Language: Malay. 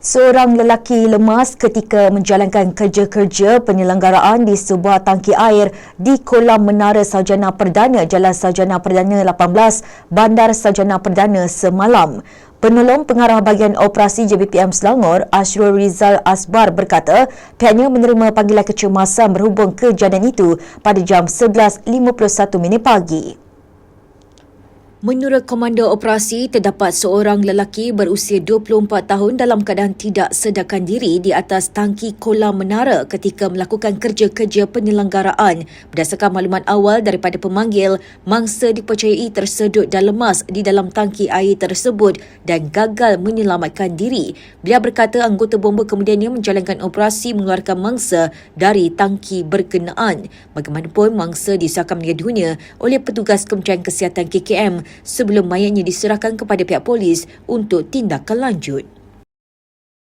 Seorang lelaki lemas ketika menjalankan kerja-kerja penyelenggaraan di sebuah tangki air di Kolam Menara Sarjana Perdana Jalan Sarjana Perdana 18, Bandar Sarjana Perdana semalam. Penolong Pengarah Bahagian Operasi JBPM Selangor, Ashrul Rizal Asbar berkata pihaknya menerima panggilan kecemasan berhubung kejadian itu pada jam 11.51 pagi. Menurut Komando Operasi, terdapat seorang lelaki berusia 24 tahun dalam keadaan tidak sedarkan diri di atas tangki kolam menara ketika melakukan kerja-kerja penyelenggaraan. Berdasarkan maklumat awal daripada pemanggil, mangsa dipercayai tersedut dan lemas di dalam tangki air tersebut dan gagal menyelamatkan diri. Beliau berkata anggota bomba kemudiannya menjalankan operasi mengeluarkan mangsa dari tangki berkenaan. Bagaimanapun, mangsa disahkan meninggal dunia oleh petugas Kementerian Kesihatan KKM sebelum mayatnya diserahkan kepada pihak polis untuk tindakan lanjut.